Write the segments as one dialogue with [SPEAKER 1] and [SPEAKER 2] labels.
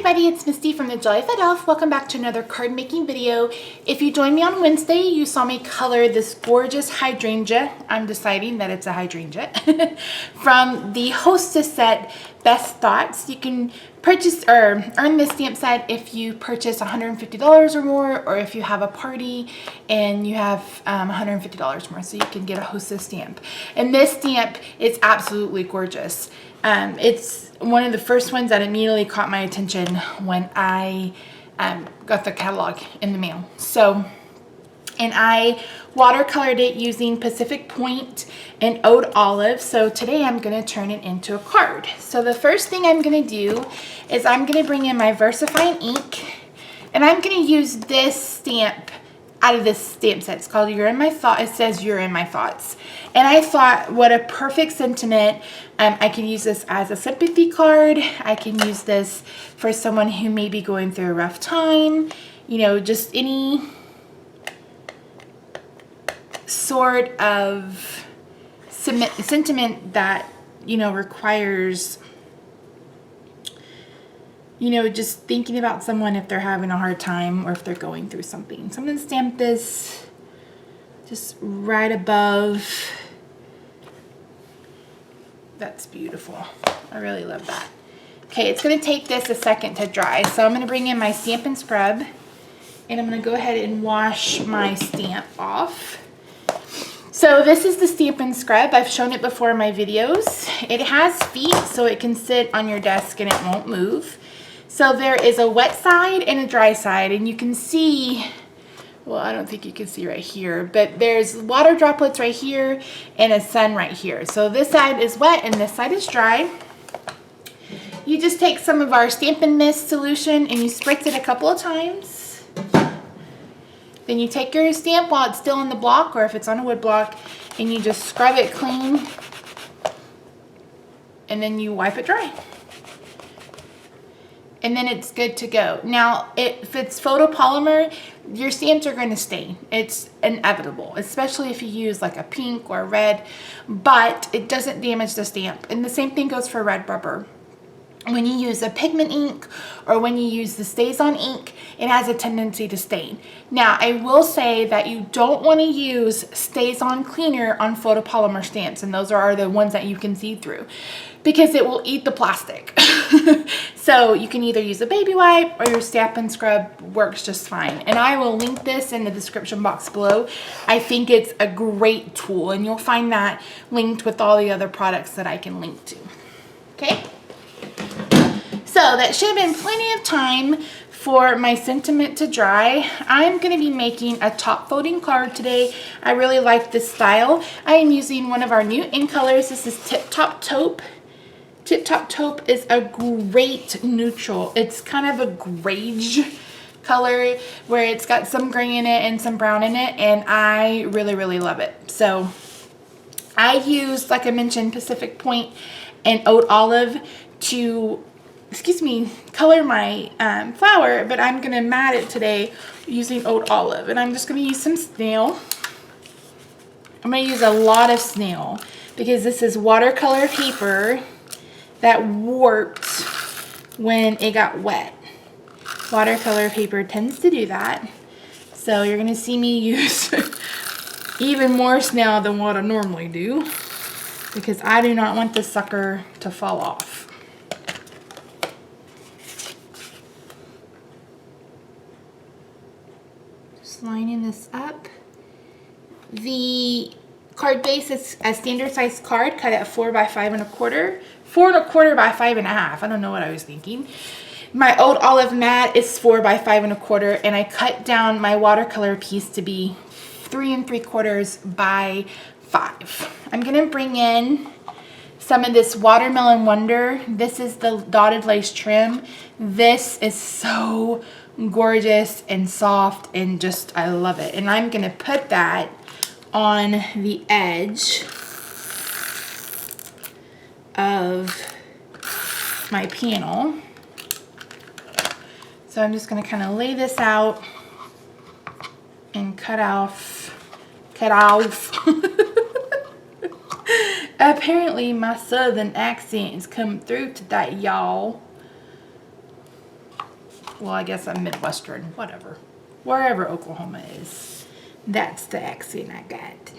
[SPEAKER 1] everybody, it's Misty from the Joy of It Elf. Welcome back to another card making video. If you joined me on Wednesday, you saw me color this gorgeous hydrangea. I'm deciding that it's a hydrangea from the Hostess set Best Thoughts. You can purchase or earn this stamp set if you purchase $150 or more, or if you have a party and you have $150 more, so you can get a Hostess stamp. And this stamp is absolutely gorgeous. It's one of the first ones that immediately caught my attention when I got the catalog in the mail. So, and I watercolored it using Pacific Point and Oud Olive. So today I'm going to turn it into a card. So the first thing I'm going to do is I'm going to bring in my VersaFine ink, and I'm going to use this stamp out of this stamp set. It's called You're in My Thoughts. It says You're in My Thoughts. And I thought, what a perfect sentiment. I can use this as a sympathy card. I can use this for someone who may be going through a rough time. You know, just any sort of sentiment that, you know, requires, you know, just thinking about someone if they're having a hard time or if they're going through something. So I'm going to stamp this just right above. That's beautiful. I really love that. Okay, it's going to take this a second to dry. So I'm going to bring in my Stampin' scrub, and I'm going to go ahead and wash my stamp off. So this is the Stampin' scrub. I've shown it before in my videos. It has feet, so it can sit on your desk and it won't move. So there is a wet side and a dry side, and you can see, well, I don't think you can see right here, but there's water droplets right here and a sun right here. So this side is wet and this side is dry. You just take some of our Stampin' Mist solution and you spritz it a couple of times. Then you take your stamp while it's still in the block, or if it's on a wood block, and you just scrub it clean, and then you wipe it dry. And then it's good to go. Now, if it's photopolymer, your stamps are going to stain. It's inevitable, especially if you use like a pink or a red, but it doesn't damage the stamp. And the same thing goes for red rubber. When you use a pigment ink or when you use the StazOn ink, it has a tendency to stain. Now, I will say that you don't want to use StazOn cleaner on photopolymer stamps, and those are the ones that you can see through, because it will eat the plastic. So you can either use a baby wipe, or your Stampin' scrub works just fine. And I will link this in the description box below. I think it's a great tool, and you'll find that linked with all the other products that I can link to. Okay? So that should have been plenty of time for my sentiment to dry. I'm going to be making a top folding card today. I really like this style. I am using one of our new in colors. This is Tip Top Taupe. Tip Top Taupe is a great neutral. It's kind of a grayish color where it's got some gray in it and some brown in it, and I really, really love it. So I used, like I mentioned, Pacific Point and Oud Olive to, color my flower, but I'm going to mat it today using Oud Olive. And I'm just going to use some snail. I'm going to use a lot of snail because this is watercolor paper that warped when it got wet. Watercolor paper tends to do that. So you're going to see me use even more snail than what I normally do, because I do not want this sucker to fall off. Just lining this up. The card base is a standard size card cut at 4 by 5 1/4. 4 1/4 by 5 1/2. I don't know what I was thinking. My Oud Olive mat is 4 by 5 1/4, and I cut down my watercolor piece to be 3 3/4 by 5. I'm gonna bring in some of this Watermelon Wonder. This is the dotted lace trim. This is so gorgeous and soft, and just, I love it. And I'm gonna put that on the edge of my panel. So I'm just gonna kind of lay this out and cut off. Apparently my southern accent is coming through today, y'all. well, I guess I'm Midwestern, whatever. Wherever Oklahoma is. That's the accent I got.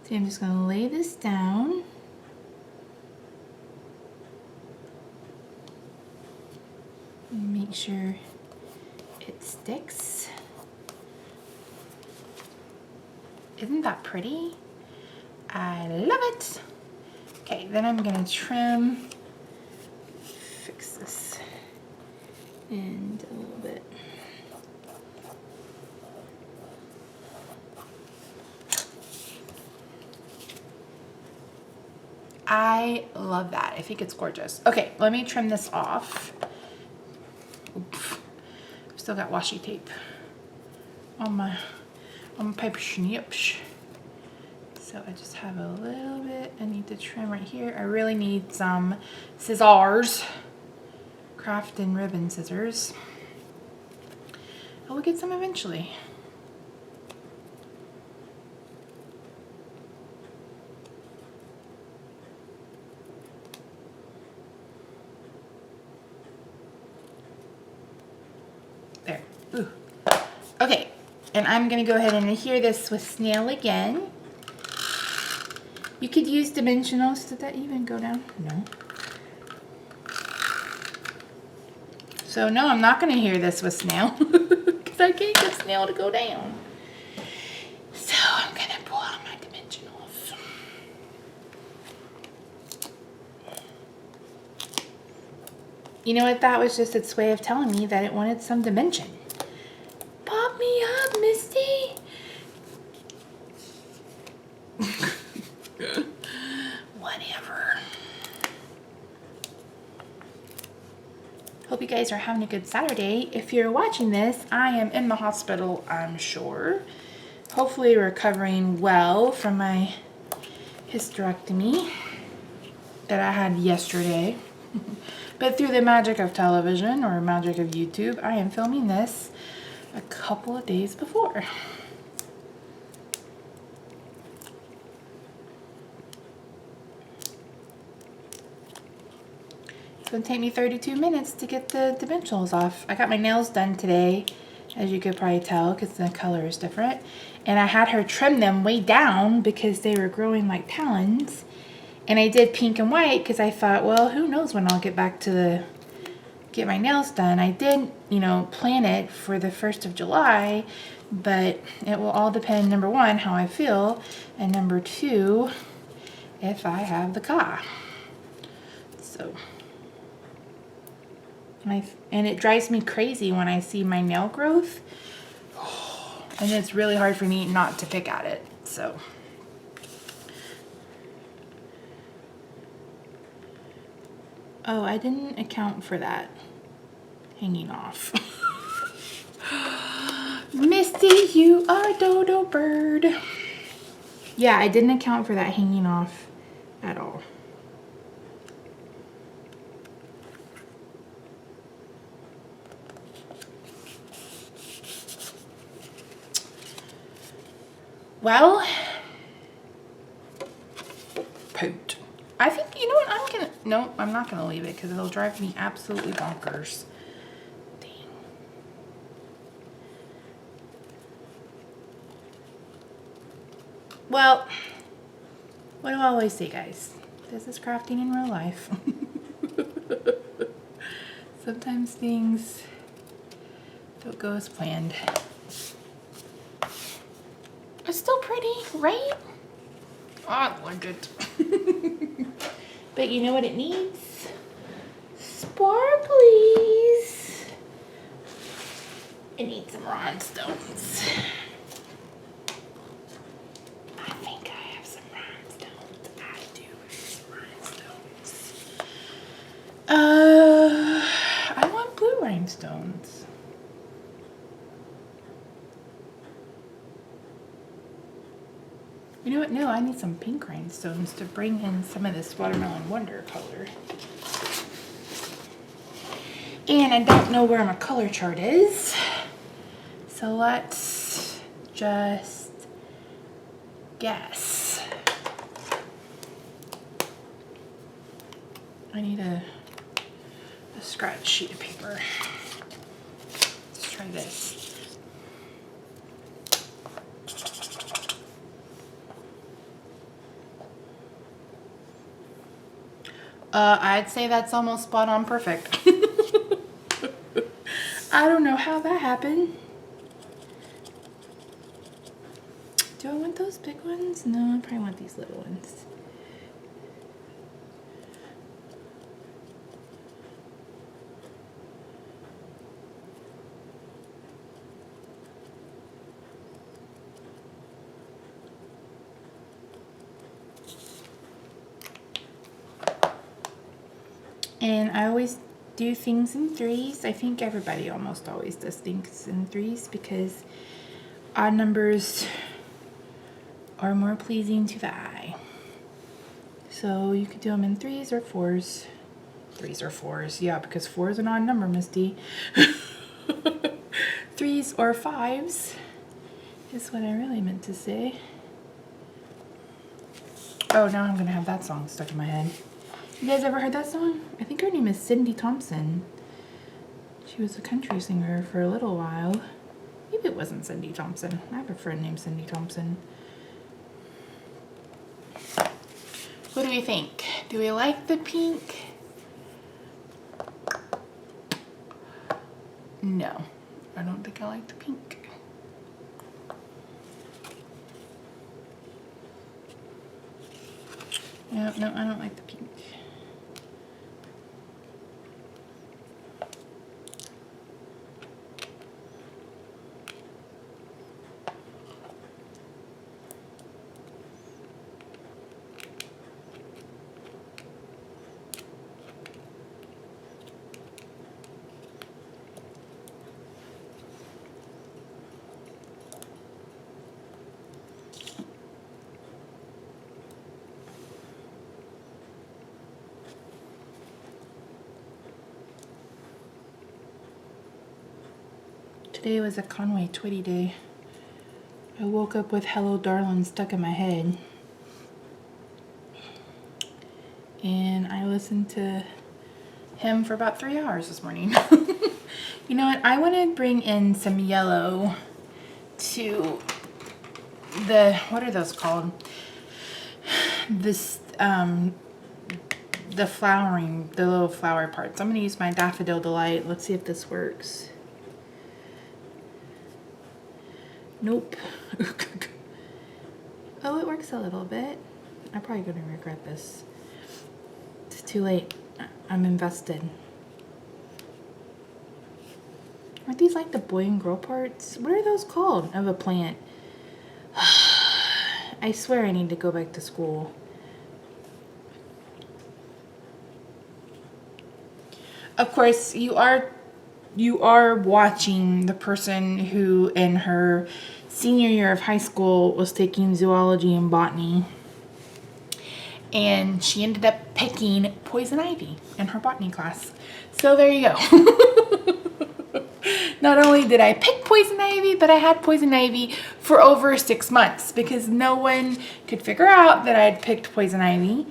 [SPEAKER 1] So I'm just gonna lay this down. And make sure it sticks. Isn't that pretty? I love it. Okay, then I'm gonna trim, fix this end a little bit. I love that. I think it's gorgeous. Okay, let me trim this off. Oops. Still got washi tape on my paper snips. So I just have a little bit I need to trim right here. I really need some scissors, craft and ribbon scissors. I will get some eventually. There. Ooh. Okay, and I'm gonna go ahead and adhere this with snail again. You could use dimensionals. Did that even go down? No. So no, I'm not gonna adhere this with snail because I can't get snail to go down. So I'm gonna pull out my dimensionals. You know what? That was just its way of telling me that it wanted some dimension. Pop me up, Misty. Whatever. Hope you guys are having a good Saturday. If you're watching this, I am in the hospital, I'm sure. Hopefully recovering well from my hysterectomy that I had yesterday. But through the magic of television or magic of YouTube, I am filming this a couple of days before. It's gonna take me 32 minutes to get the dimensionals off. I got my nails done today, as you could probably tell, because the color is different. And I had her trim them way down because they were growing like talons. And I did pink and white because I thought, well, who knows when I'll get back to get my nails done. I did, you know, plan it for the 1st of July, but it will all depend, number one, how I feel, and number two, if I have the car. So, and it drives me crazy when I see my nail growth, and it's really hard for me not to pick at it, so. Oh, I didn't account for that hanging off. Misty, you are a dodo bird. Yeah, I didn't account for that hanging off at all. Well, poot. I think, you know what, no, I'm not gonna leave it because it'll drive me absolutely bonkers. Dang. Well, what do I always say, guys? This is crafting in real life. Sometimes things don't go as planned. It's still pretty, right? I like it. But you know what it needs? Sparklies. It needs some rhinestones. I think I have some rhinestones. I do have some rhinestones. I want blue rhinestones. You know what? No, I need some pink rhinestones to bring in some of this Watermelon Wonder color. And I don't know where my color chart is. So let's just guess. I need to a scratch sheet of paper. Let's try this. I'd say that's almost spot on perfect. I don't know how that happened. Do I want those big ones? No, I probably want these little ones. And I always do things in threes. I think everybody almost always does things in threes because odd numbers are more pleasing to the eye. So you could do them in threes or fours. Threes or fours, yeah, because four is an odd number, Misty. Threes or fives is what I really meant to say. Oh, now I'm gonna have that song stuck in my head. You guys ever heard that song? I think her name is Cindy Thompson. She was a country singer for a little while. Maybe it wasn't Cindy Thompson. I have a friend named Cindy Thompson. What do we think? Do we like the pink? No, I don't think I like the pink. Yeah, no, I don't like the pink. Today was a Conway Twitty day. I woke up with Hello Darling stuck in my head. And I listened to him for about 3 hours this morning. You know what? I want to bring in some yellow to the, what are those called? This, the flowering, the little flower parts. I'm going to use my Daffodil Delight. Let's see if this works. Nope. Oh, it works a little bit. I'm probably going to regret this. It's too late. I'm invested. Aren't these like the boy and girl parts? What are those called of a plant? I swear I need to go back to school. Of course, you are watching the person who in her senior year of high school was taking zoology and botany, and she ended up picking poison ivy in her botany class. So there you go. Not only did I pick poison ivy, but I had poison ivy for over 6 months because no one could figure out that I had picked poison ivy.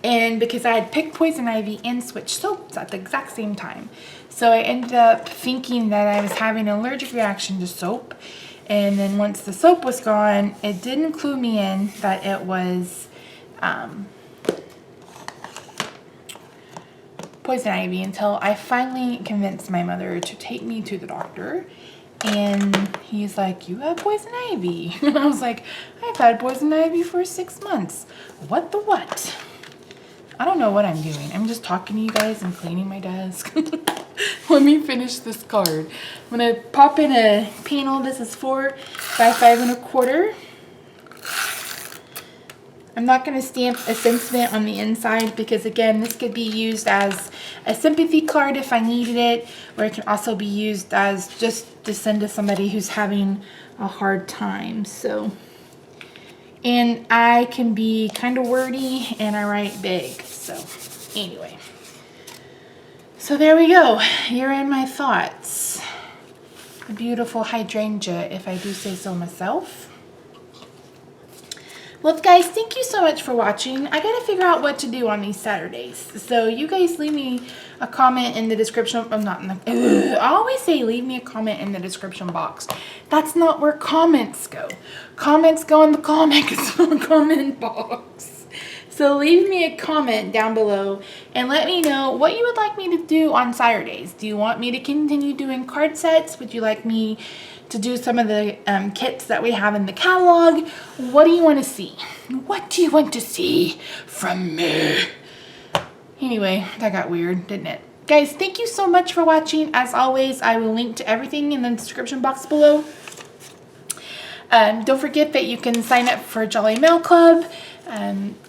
[SPEAKER 1] And because I had picked poison ivy and switched soaps at the exact same time. So I ended up thinking that I was having an allergic reaction to soap. And then once the soap was gone, it didn't clue me in that it was poison ivy until I finally convinced my mother to take me to the doctor. And he's like, "You have poison ivy." And I was like, "I've had poison ivy for 6 months. What the what?" I don't know what I'm doing. I'm just talking to you guys and cleaning my desk. Let me finish this card. I'm going to pop in a panel. This is 4 by 5 1/4. I'm not going to stamp a sentiment on the inside because, again, this could be used as a sympathy card if I needed it, or it can also be used as just to send to somebody who's having a hard time. So, and I can be kind of wordy and I write big. So, anyway. So there we go. You're in my thoughts. A beautiful hydrangea, if I do say so myself. Well, guys, thank you so much for watching. I gotta figure out what to do on these Saturdays. So you guys leave me a comment in the description. I'm not in the, I always say leave me a comment in the description box. That's not where comments go. Comments go in the comment box. So leave me a comment down below and let me know what you would like me to do on Saturdays. Do you want me to continue doing card sets? Would you like me to do some of the kits that we have in the catalog? What do you want to see? What do you want to see from me? Anyway, that got weird, didn't it? Guys, thank you so much for watching. As always, I will link to everything in the description box below. Don't forget that you can sign up for Jolly Mail Club.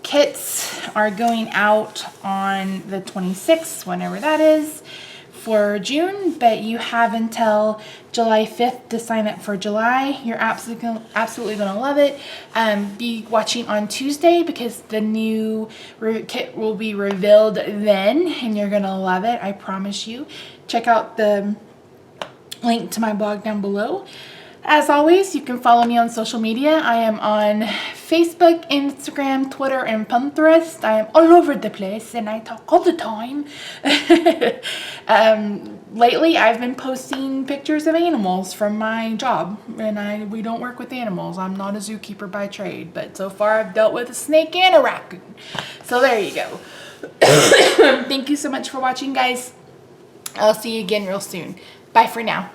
[SPEAKER 1] Kits are going out on the 26th, whenever that is, for June, but you have until July 5th to sign up for July. You're absolutely gonna love it. Be watching on Tuesday because the new kit will be revealed then, and you're gonna love it, I promise you. Check out the link to my blog down below. As always, you can follow me on social media. I am on Facebook, Instagram, Twitter, and Pinterest. I am all over the place and I talk all the time. Lately, I've been posting pictures of animals from my job, and we don't work with animals. I'm not a zookeeper by trade, but so far I've dealt with a snake and a raccoon. So there you go. Thank you so much for watching, guys. I'll see you again real soon. Bye for now.